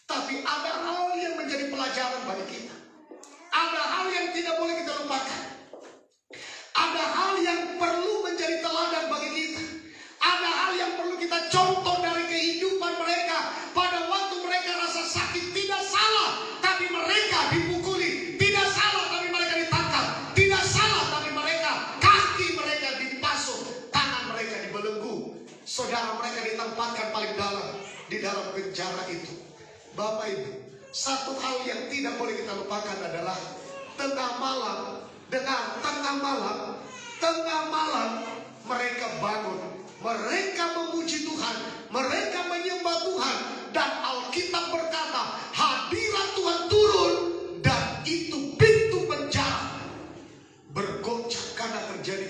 Tapi ada hal yang menjadi pelajaran bagi kita. Ada hal yang tidak boleh kita lupakan. Ada hal yang perlu menjadi teladan bagi kita. Ada hal yang perlu kita contoh dari kehidupan mereka. Pada waktu mereka rasa sakit, tidak salah, tapi mereka dipukuli. Tidak salah, tapi mereka ditangkap. Tidak salah, tapi kaki mereka dipasung, tangan mereka dibelenggu. Saudara, mereka ditempatkan paling dalam di dalam penjara itu. Bapak Ibu, satu hal yang tidak boleh kita lupakan adalah tengah malam. Dengar, tengah malam mereka bangun. Mereka memuji Tuhan, mereka menyembah Tuhan, dan Alkitab berkata hadirat Tuhan turun, dan itu pintu penjara bergoncang karena terjadi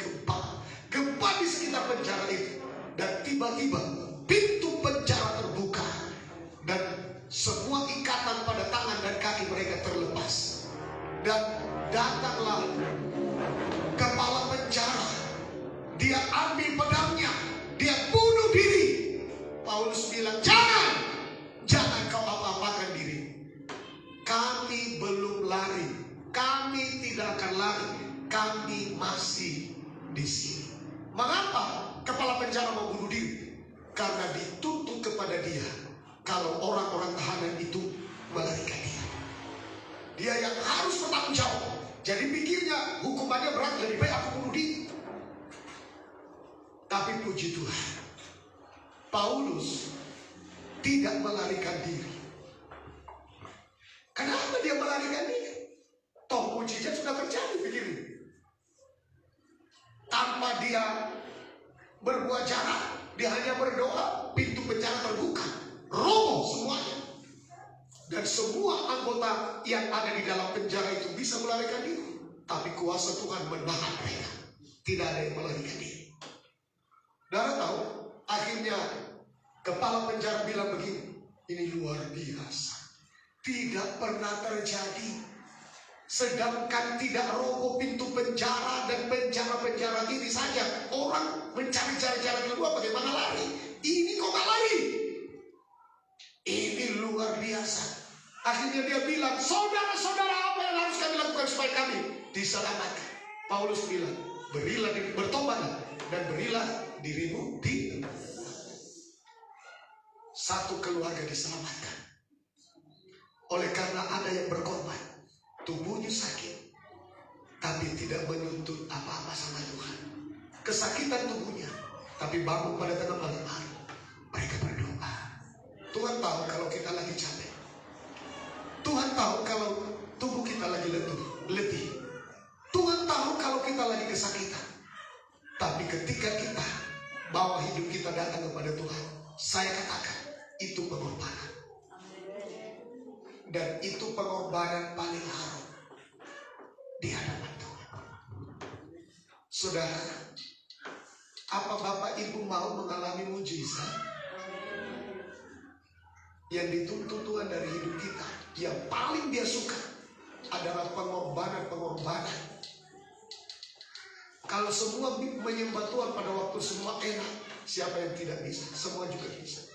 gempa di sekitar penjara itu, dan tiba-tiba pintu penjara terbuka dan semua ikatan pada tangan dan kaki mereka terlepas, dan datanglah kepala penjara. Dia ambil pedangnya, dia bunuh diri. Paulus bilang, jangan kau apa-apakan diri. Kami belum lari, kami tidak akan lari, kami masih di sini. Mengapa kepala penjara mau bunuh diri? Karena dituntut kepada dia kalau orang-orang tahanan itu melarikan dia. Dia yang harus bertanggung jawab. Jadi pikirnya hukumannya berat, lebih baik aku bunuh diri. Tapi puji Tuhan, Paulus tidak melarikan diri. Kenapa dia melarikan diri? Toh mujizat sudah terjadi, begini. Tanpa dia berbuat jahat, dia hanya berdoa, pintu penjara terbuka, roboh semuanya. Dan semua anggota yang ada di dalam penjara itu bisa melarikan diri. Tapi kuasa Tuhan menahan mereka. Tidak ada yang melarikan diri. Saudara tahu, akhirnya kepala penjara bilang begini, ini luar biasa, tidak pernah terjadi. Sedangkan tidak roboh pintu penjara dan penjara-penjara ini saja, orang mencari cara-cara keluar, bagaimana lari? Ini kok gak lari? Ini luar biasa. Akhirnya dia bilang, saudara-saudara, apa yang harus kami lakukan supaya kami diselamatkan? Paulus bilang, berilah diri, bertobatlah dan berilah dirimu di satu keluarga diselamatkan. Oleh karena ada yang berkorban, tubuhnya sakit, tapi tidak menuntut apa-apa sama Tuhan. Kesakitan tubuhnya, tapi bangun pada tengah malam hari, mereka berdoa. Tuhan tahu kalau kita lagi capek. Tuhan tahu kita lagi kesakitan. Tapi ketika kita bawa hidup kita datang kepada Tuhan, saya katakan itu pengorbanan. Dan itu pengorbanan paling harum di hadapan Tuhan. Saudara, apa Bapak Ibu mau mengalami mujizat? Yang dituntut Tuhan dari hidup kita, yang paling Dia suka adalah pengorbanan. Kalau semua menyembah Tuhan pada waktu semua enak, siapa yang tidak bisa? Semua juga bisa.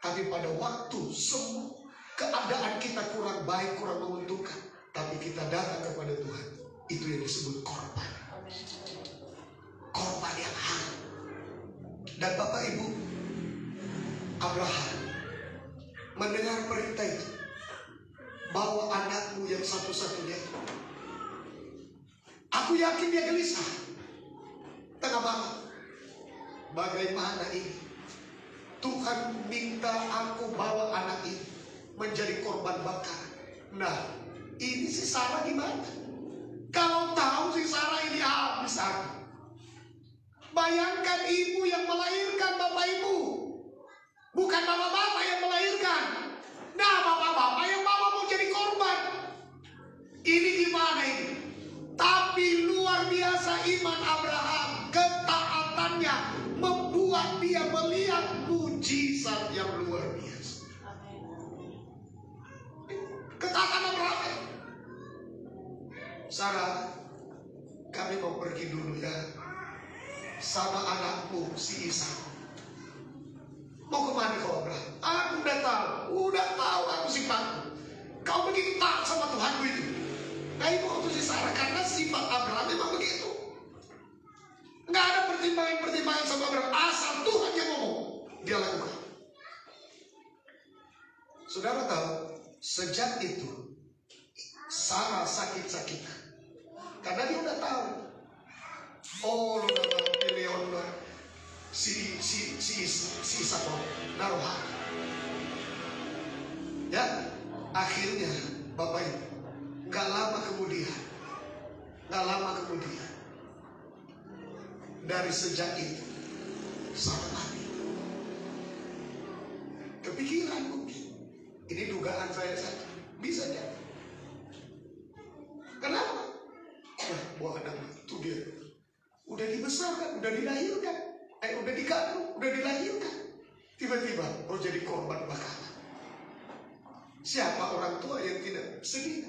Tapi pada waktu semua keadaan kita kurang baik, kurang menguntungkan, tapi kita datang kepada Tuhan, itu yang disebut korban. Korban yang harum. Dan Bapak Ibu, Abraham mendengar perintah itu, bawa anakmu yang satu-satunya. Aku yakin dia gelisah. Tengah malam, bagaimana ini? Tuhan minta aku bawa anak ini menjadi korban bakar. Nah, ini si Sarah gimana? Kalau tahu si Sarah ini habis aku. Bayangkan ibu yang melahirkan Bapak Ibu, bukan bapak-bapak yang melahirkan. Nah, bapak-bapak yang bawa mau jadi korban. Ini gimana ini? Tapi luar biasa iman Abraham. Ketaatannya membuat dia melihat mujizat yang luar biasa. Ketaatan Abraham. Sarah, kami mau pergi dulu ya, sama anakmu si Ishak. Mau kemana kau Abraham? Aku udah tahu aku sifatmu. Kau begitu taat sama Tuhanmu itu. Nah itu waktu si Sarah, karena sifat Abraham memang begitu. Nggak ada pertimbangan sama Abraham. Asal Tuhan yang ngomong, dia lakukan. Saudara tahu, sejak itu Sarah sakit-sakitan. Karena dia udah tahu. Oh, Leon si Ishak naruh hati. Ya, akhirnya Bapak Ibu, nggak lama kemudian, dari sejak itu Sarah mati. Kepikiran mungkin, ini dugaan saya saja, bisa jadi. Kenapa? Buah anak itu dia udah dibesarkan, udah dilahirkan, udah dikandung, udah dilahirkan, tiba-tiba mau jadi korban bakaran. Siapa orang tua yang tidak sedih?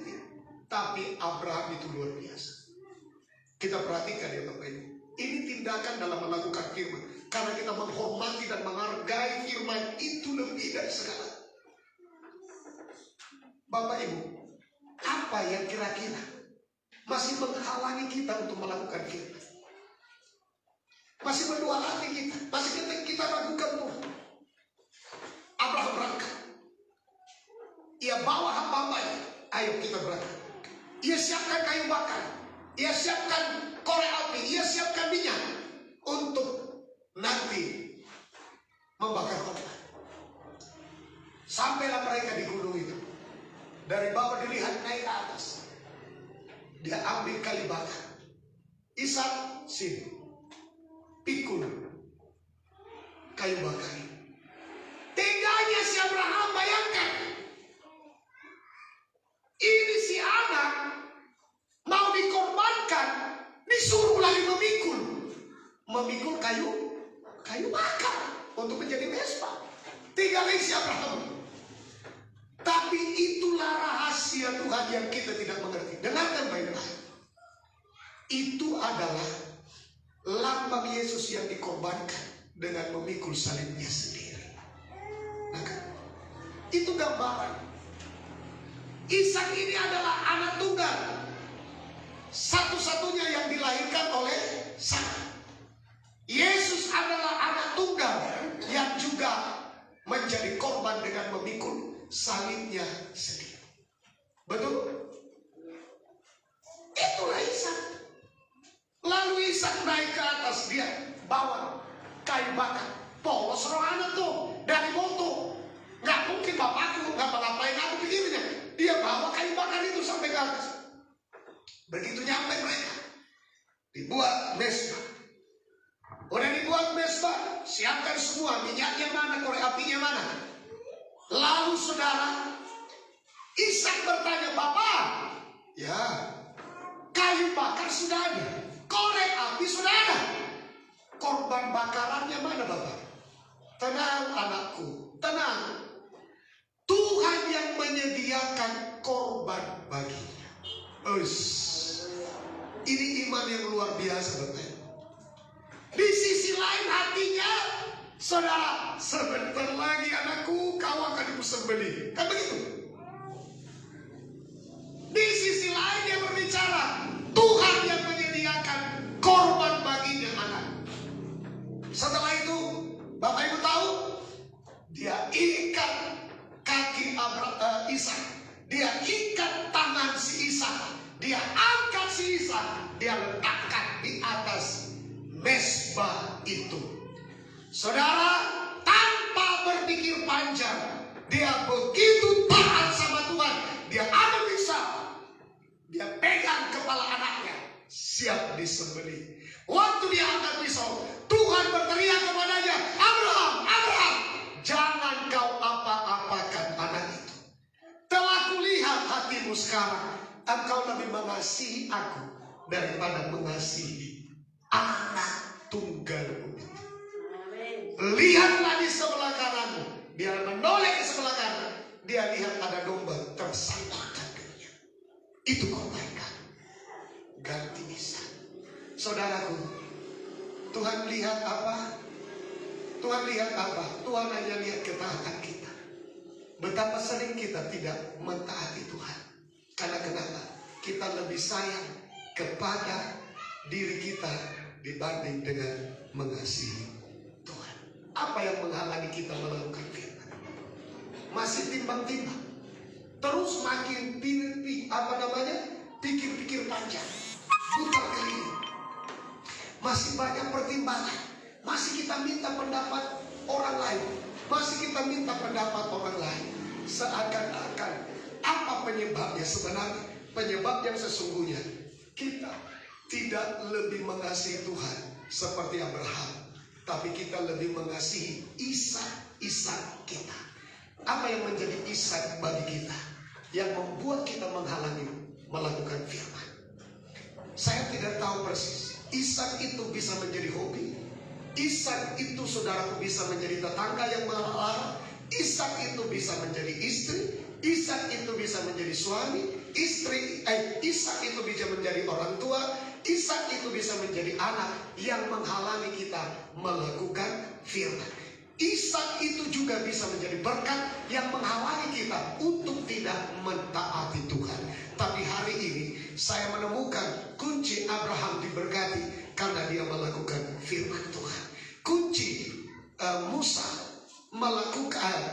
Tapi Abraham itu luar biasa. Kita perhatikan ya Bapak Ibu, ini tindakan dalam melakukan firman. Karena kita menghormati dan menghargai firman itu lebih dari segala. Bapak Ibu, apa yang kira-kira masih menghalangi kita untuk melakukan firman? Masih mendua hati kita, masih kita ragukan Tuhan. Abraham berangkat. Ia bawa hamba-hambanya. Ayo kita berangkat. Ia siapkan kayu bakar. Ia siapkan korek api. Ia siapkan minyak untuk nanti membakar korban. Sampailah mereka di gunung itu. Dari bawah dilihat naik ke atas. Dia ambil kayu bakar. Ishak sini. Pikul kayu bakar. Teganya si Abraham, bayangkan. Ini si anak mau dikorbankan, disuruh lagi memikul kayu bakar untuk menjadi mesbah. Tinggalin si Abraham. Tapi itulah rahasia Tuhan yang kita tidak mengerti. Dengarkan baik-baik. Itu adalah lambang Yesus yang dikorbankan dengan memikul salibnya sendiri. Nah, itu gambaran. Ishak ini adalah anak tunggal, satu-satunya yang dilahirkan oleh Sarah. Yesus adalah anak tunggal yang juga menjadi korban dengan memikul salibnya sendiri. Betul? Itulah Ishak. Lalu Ishak naik ke atas, dia bawa kayu bakar. Polos rohana tuh dari moto. Nggak mungkin bapakku nggak ngapain aku pikirnya. Dia bawa kayu bakar itu sampai ke atas. Begitu nyampe mereka, dibuat mezbah. Udah dibuat mezbah, siapkan semua, minyaknya mana, korek apinya mana. Lalu saudara, Ishak bertanya, "Bapak, ya, kayu bakar sudah ada, korek api sudah ada, korban bakarannya mana Bapak?" "Tenang anakku, tenang. Tuhan yang menyediakan korban baginya." Ini iman yang luar biasa, Bapak. Di sisi lain hatinya, saudara, "Sebentar lagi anakku, kau akan disembelih." Kan begitu. Di sisi lain dia berbicara, Tuhan yang menyediakan korban baginya anak. Setelah itu, Bapak Ibu tahu, dia ikat kaki Ishak, dia ikat tangan si Ishak, dia angkat si Ishak, dia letakkan di atas mezbah itu. Saudara, tanpa berpikir panjang, dia begitu taat sama Tuhan. Dia ambil pisau, dia pegang kepala anaknya, siap disembelih. Waktu dia angkat pisau, Tuhan berteriak kepadanya, "Abraham, Abraham, jangan kau apa-apakan anak itu. Telah kulihat hatimu sekarang, engkau lebih mengasihi aku daripada mengasihi anak tunggalmu itu." Lihatlah di sebelah kananmu. Dia menoleh ke sebelah kanan, dia lihat ada domba tersangkutkan dunia. Itu korbankan, ganti Ishak. Saudaraku, Tuhan lihat apa? Tuhan lihat apa? Tuhan hanya lihat ketaatan kita. Betapa sering kita tidak mentaati Tuhan. Karena kenapa? Kita lebih sayang kepada diri kita dibanding dengan mengasihi Tuhan. Apa yang menghalangi kita melakukan firman? Masih timbang-timbang, terus makin pikir-pikir panjang, putar keliling, masih banyak pertimbangan, masih kita minta pendapat orang lain, masih kita minta pendapat orang lain, seakan-akan apa penyebabnya sebenarnya? Penyebab yang sesungguhnya kita tidak lebih mengasihi Tuhan seperti Abraham, tapi kita lebih mengasihi Ishak kita. Apa yang menjadi Ishak bagi kita yang membuat kita menghalangi melakukan firman? Saya tidak tahu persis. Ishak itu bisa menjadi hobi. Ishak itu, saudaraku, bisa menjadi tetangga yang marah-marah. Ishak itu bisa menjadi istri. Ishak itu bisa menjadi suami. Ishak itu bisa menjadi orang tua. Ishak itu bisa menjadi anak yang menghalangi kita melakukan firman. Ishak itu juga bisa menjadi berkat yang menghalangi kita untuk tidak mentaati Tuhan. Tapi hari ini saya menemukan kunci Abraham diberkati karena dia melakukan firman Tuhan. Kunci Musa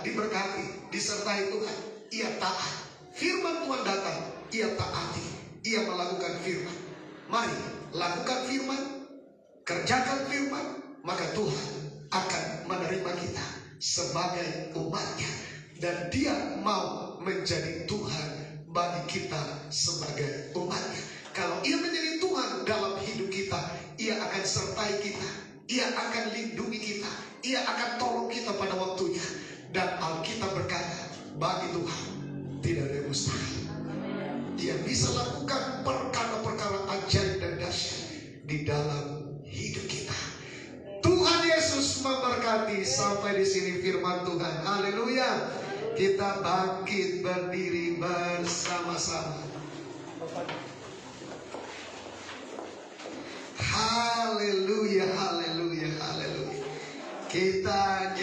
diberkati, disertai Tuhan. Ia taat. Firman Tuhan datang, ia taati. Ia melakukan firman. Mari lakukan firman, kerjakan firman, maka Tuhan akan menerima kita sebagai umatnya, dan dia mau menjadi Tuhan bagi kita sebagai umatnya. Kalau ia menjadi Tuhan dalam hidup kita, ia akan sertai kita, ia akan lindungi kita, ia akan tolong kita pada waktunya. Dan Alkitab berkata, bagi Tuhan tidak ada yang mustahil. Dia bisa lakukan perkara-perkara ajaib dan dahsyat di dalam hidup kita. Tuhan Yesus memberkati. Sampai di sini firman Tuhan. Haleluya. Kita bangkit berdiri bersama-sama. Haleluya, haleluya, haleluya. Kita